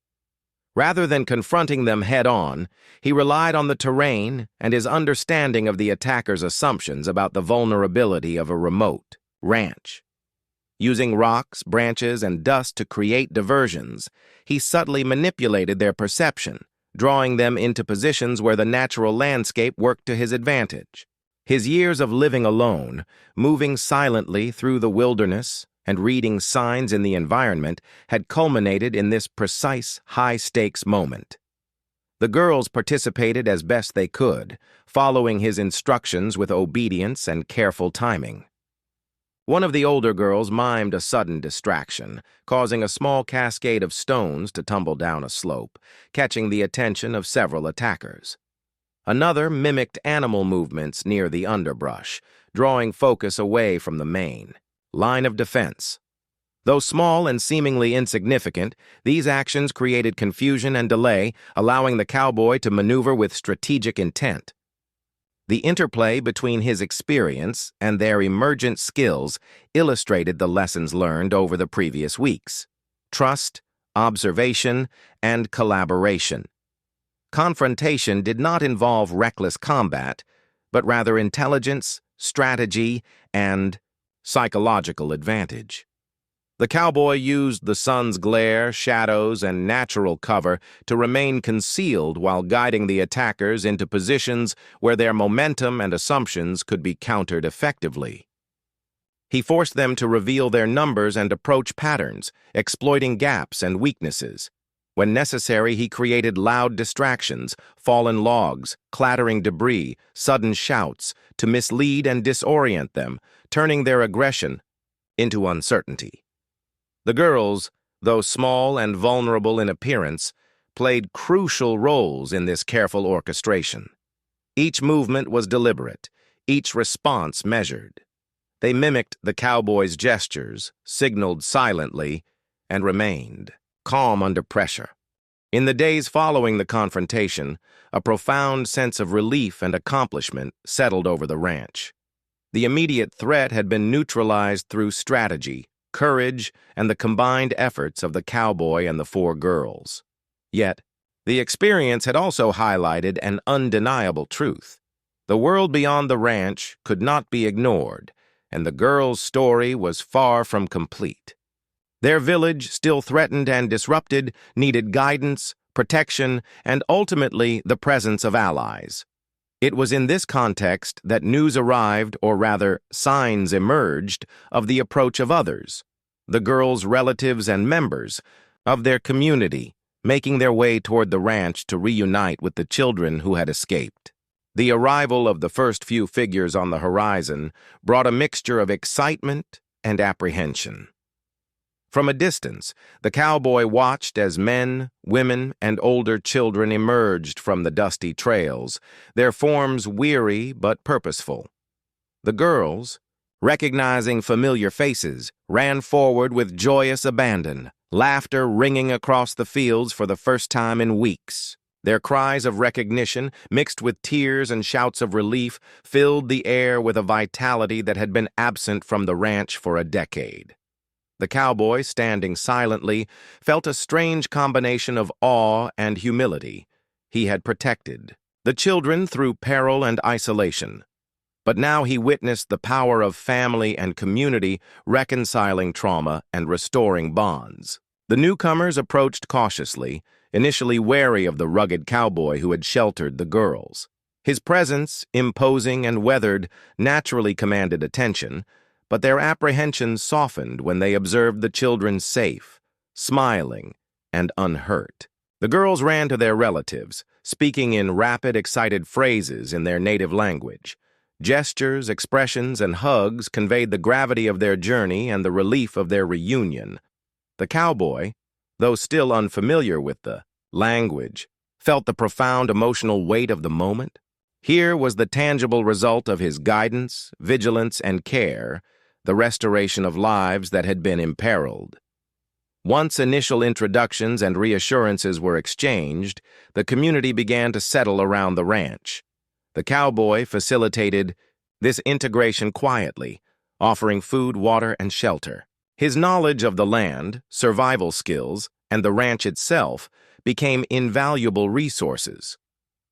Speaker 1: Rather than confronting them head-on, he relied on the terrain and his understanding of the attackers' assumptions about the vulnerability of a remote ranch. Using rocks, branches, and dust to create diversions, he subtly manipulated their perception, drawing them into positions where the natural landscape worked to his advantage. His years of living alone, moving silently through the wilderness, and reading signs in the environment had culminated in this precise, high-stakes moment. The girls participated as best they could, following his instructions with obedience and careful timing. One of the older girls mimed a sudden distraction, causing a small cascade of stones to tumble down a slope, catching the attention of several attackers. Another mimicked animal movements near the underbrush, drawing focus away from the main line of defense. Though small and seemingly insignificant, these actions created confusion and delay, allowing the cowboy to maneuver with strategic intent. The interplay between his experience and their emergent skills illustrated the lessons learned over the previous weeks: trust, observation, and collaboration. Confrontation did not involve reckless combat, but rather intelligence, strategy, and psychological advantage. The cowboy used the sun's glare, shadows, and natural cover to remain concealed while guiding the attackers into positions where their momentum and assumptions could be countered effectively. He forced them to reveal their numbers and approach patterns, exploiting gaps and weaknesses. When necessary, he created loud distractions, fallen logs, clattering debris, sudden shouts, to mislead and disorient them, turning their aggression into uncertainty. The girls, though small and vulnerable in appearance, played crucial roles in this careful orchestration. Each movement was deliberate, each response measured. They mimicked the cowboy's gestures, signaled silently, and remained calm under pressure. In the days following the confrontation, a profound sense of relief and accomplishment settled over the ranch. The immediate threat had been neutralized through strategy, courage, and the combined efforts of the cowboy and the four girls. Yet, the experience had also highlighted an undeniable truth. The world beyond the ranch could not be ignored, and the girls' story was far from complete. Their village, still threatened and disrupted, needed guidance, protection, and ultimately the presence of allies. It was in this context that news arrived, or rather, signs emerged, of the approach of others, the girls' relatives and members of their community, making their way toward the ranch to reunite with the children who had escaped. The arrival of the first few figures on the horizon brought a mixture of excitement and apprehension. From a distance, the cowboy watched as men, women, and older children emerged from the dusty trails, their forms weary but purposeful. The girls, recognizing familiar faces, ran forward with joyous abandon, laughter ringing across the fields for the first time in weeks. Their cries of recognition, mixed with tears and shouts of relief, filled the air with a vitality that had been absent from the ranch for a decade. The cowboy, standing silently, felt a strange combination of awe and humility. He had protected the children through peril and isolation, but now he witnessed the power of family and community reconciling trauma and restoring bonds. The newcomers approached cautiously, initially wary of the rugged cowboy who had sheltered the girls. His presence, imposing and weathered, naturally commanded attention, but their apprehensions softened when they observed the children safe, smiling, and unhurt. The girls ran to their relatives, speaking in rapid, excited phrases in their native language. Gestures, expressions, and hugs conveyed the gravity of their journey and the relief of their reunion. The cowboy, though still unfamiliar with the language, felt the profound emotional weight of the moment. Here was the tangible result of his guidance, vigilance, and care, the restoration of lives that had been imperiled. Once initial introductions and reassurances were exchanged, the community began to settle around the ranch. The cowboy facilitated this integration quietly, offering food, water, and shelter. His knowledge of the land, survival skills, and the ranch itself became invaluable resources.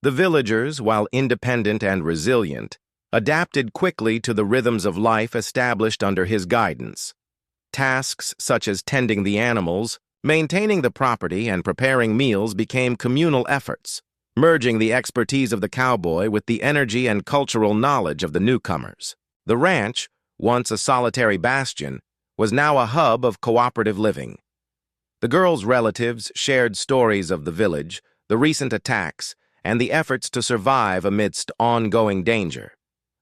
Speaker 1: The villagers, while independent and resilient, adapted quickly to the rhythms of life established under his guidance. Tasks such as tending the animals, maintaining the property, and preparing meals became communal efforts, merging the expertise of the cowboy with the energy and cultural knowledge of the newcomers. The ranch, once a solitary bastion, was now a hub of cooperative living. The girls' relatives shared stories of the village, the recent attacks, and the efforts to survive amidst ongoing danger.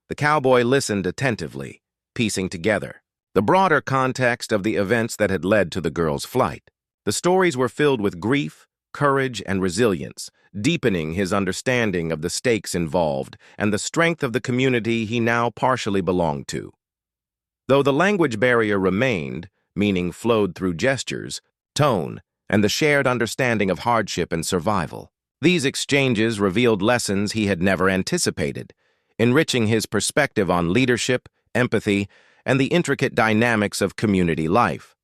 Speaker 1: The cowboy listened attentively, piecing together the broader context of the events that had led to the girls' flight. The stories were filled with grief, courage, and resilience, deepening his understanding of the stakes involved and the strength of the community he now partially belonged to. Though the language barrier remained, meaning flowed through gestures, tone, and the shared understanding of hardship and survival. These exchanges revealed lessons he had never anticipated: enriching his perspective on leadership, empathy, and the intricate dynamics of community life.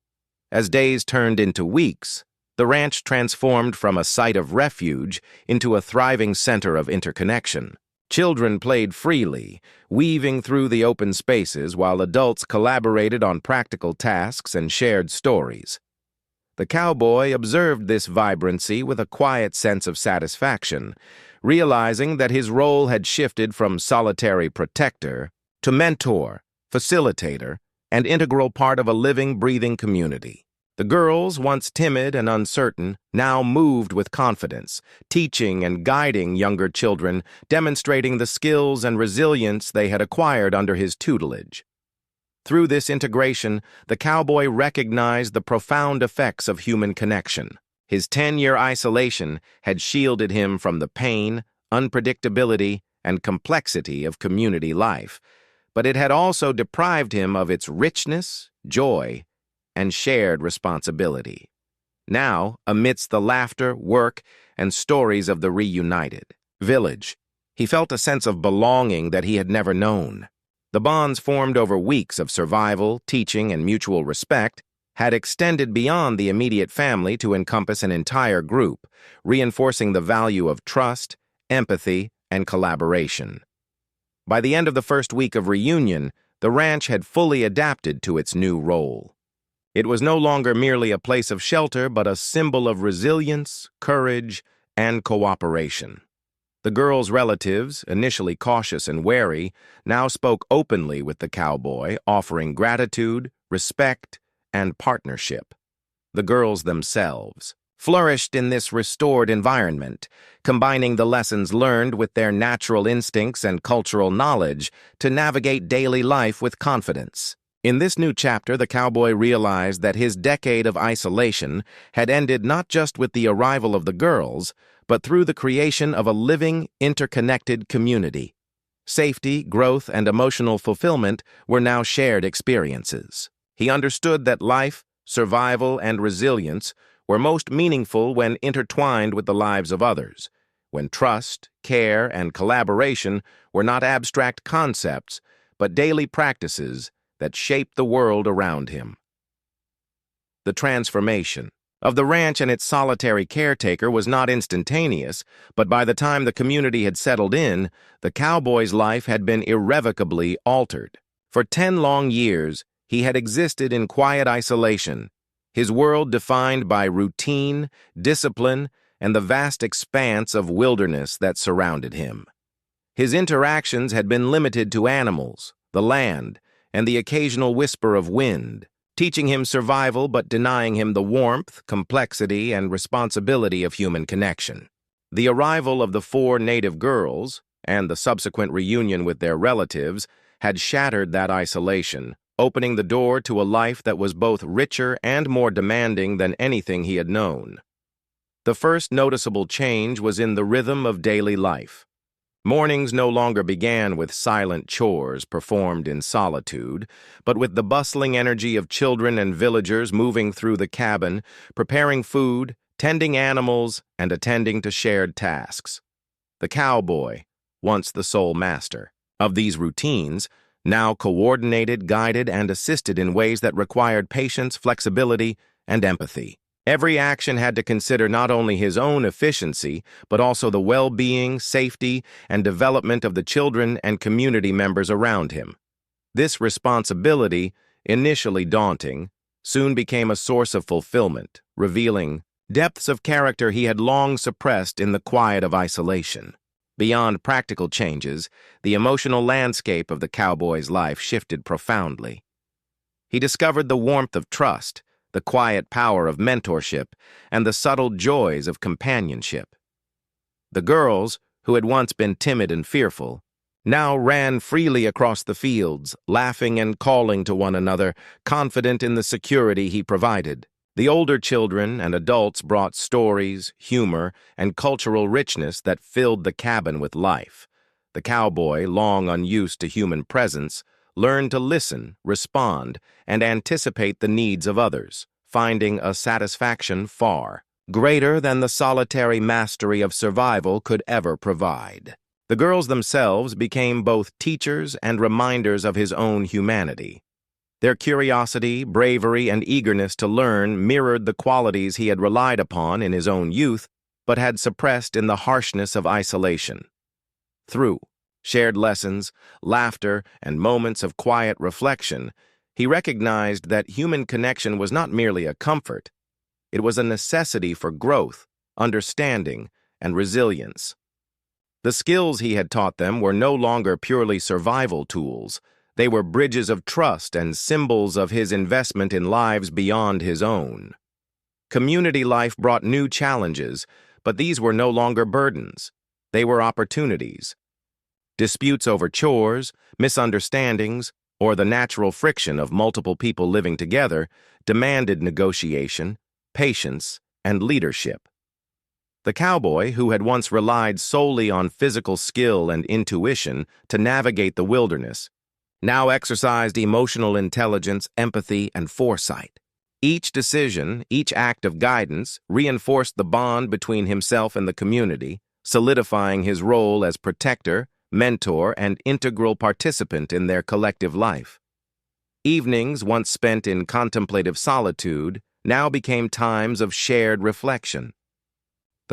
Speaker 1: As days turned into weeks, the ranch transformed from a site of refuge into a thriving center of interconnection. Children played freely, weaving through the open spaces while adults collaborated on practical tasks and shared stories. The cowboy observed this vibrancy with a quiet sense of satisfaction, realizing that his role had shifted from solitary protector to mentor, facilitator, and integral part of a living, breathing community. The girls, once timid and uncertain, now moved with confidence, teaching and guiding younger children, demonstrating the skills and resilience they had acquired under his tutelage. Through this integration, the cowboy recognized the profound effects of human connection. His 10-year isolation had shielded him from the pain, unpredictability, and complexity of community life, but it had also deprived him of its richness, joy, and shared responsibility. Now, amidst the laughter, work, and stories of the reunited village, he felt a sense of belonging that he had never known. The bonds formed over weeks of survival, teaching, and mutual respect had extended beyond the immediate family to encompass an entire group, reinforcing the value of trust, empathy, and collaboration. By the end of the first week of reunion, the ranch had fully adapted to its new role. It was no longer merely a place of shelter, but a symbol of resilience, courage, and cooperation. The girls' relatives, initially cautious and wary, now spoke openly with the cowboy, offering gratitude, respect, and partnership. The girls themselves flourished in this restored environment, combining the lessons learned with their natural instincts and cultural knowledge to navigate daily life with confidence. In this new chapter, the cowboy realized that his decade of isolation had ended not just with the arrival of the girls, but through the creation of a living, interconnected community. Safety, growth, and emotional fulfillment were now shared experiences. He understood that life, survival, and resilience were most meaningful when intertwined with the lives of others, when trust, care, and collaboration were not abstract concepts, but daily practices that shaped the world around him. The transformation of the ranch and its solitary caretaker was not instantaneous, but by the time the community had settled in, the cowboy's life had been irrevocably altered. For 10 long years, he had existed in quiet isolation, his world defined by routine, discipline, and the vast expanse of wilderness that surrounded him. His interactions had been limited to animals, the land, and the occasional whisper of wind, teaching him survival but denying him the warmth, complexity, and responsibility of human connection. The arrival of the 4 native girls, and the subsequent reunion with their relatives, had shattered that isolation, opening the door to a life that was both richer and more demanding than anything he had known. The first noticeable change was in the rhythm of daily life. Mornings no longer began with silent chores performed in solitude, but with the bustling energy of children and villagers moving through the cabin, preparing food, tending animals, and attending to shared tasks. The cowboy, once the sole master of these routines, now coordinated, guided, and assisted in ways that required patience, flexibility, and empathy. Every action had to consider not only his own efficiency, but also the well-being, safety, and development of the children and community members around him. This responsibility, initially daunting, soon became a source of fulfillment, revealing depths of character he had long suppressed in the quiet of isolation. Beyond practical changes, the emotional landscape of the cowboy's life shifted profoundly. He discovered the warmth of trust, the quiet power of mentorship, and the subtle joys of companionship. The girls, who had once been timid and fearful, now ran freely across the fields, laughing and calling to one another, confident in the security he provided. The older children and adults brought stories, humor, and cultural richness that filled the cabin with life. The cowboy, long unused to human presence, learned to listen, respond, and anticipate the needs of others, finding a satisfaction far greater than the solitary mastery of survival could ever provide. The girls themselves became both teachers and reminders of his own humanity. Their curiosity, bravery, and eagerness to learn mirrored the qualities he had relied upon in his own youth, but had suppressed in the harshness of isolation. Through shared lessons, laughter, and moments of quiet reflection, he recognized that human connection was not merely a comfort. It was a necessity for growth, understanding, and resilience. The skills he had taught them were no longer purely survival tools. They were bridges of trust and symbols of his investment in lives beyond his own. Community life brought new challenges, but these were no longer burdens. They were opportunities. Disputes over chores, misunderstandings, or the natural friction of multiple people living together demanded negotiation, patience, and leadership. The cowboy, who had once relied solely on physical skill and intuition to navigate the wilderness, now exercised emotional intelligence, empathy, and foresight. Each decision, each act of guidance, reinforced the bond between himself and the community, solidifying his role as protector, mentor, and integral participant in their collective life. Evenings, once spent in contemplative solitude, now became times of shared reflection.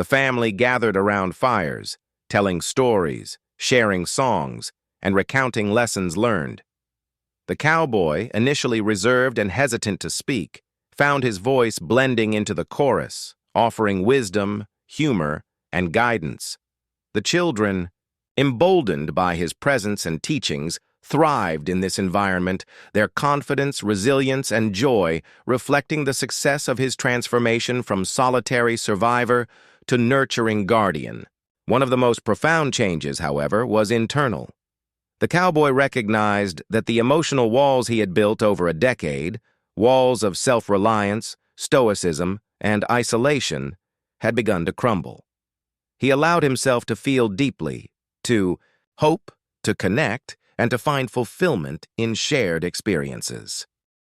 Speaker 1: The family gathered around fires, telling stories, sharing songs, and recounting lessons learned. The cowboy, initially reserved and hesitant to speak, found his voice blending into the chorus, offering wisdom, humor, and guidance. The children, emboldened by his presence and teachings, thrived in this environment, their confidence, resilience, and joy reflecting the success of his transformation from solitary survivor to nurturing guardian. One of the most profound changes, however, was internal. The cowboy recognized that the emotional walls he had built over a decade, walls of self-reliance, stoicism, and isolation, had begun to crumble. He allowed himself to feel deeply, to hope, to connect, and to find fulfillment in shared experiences.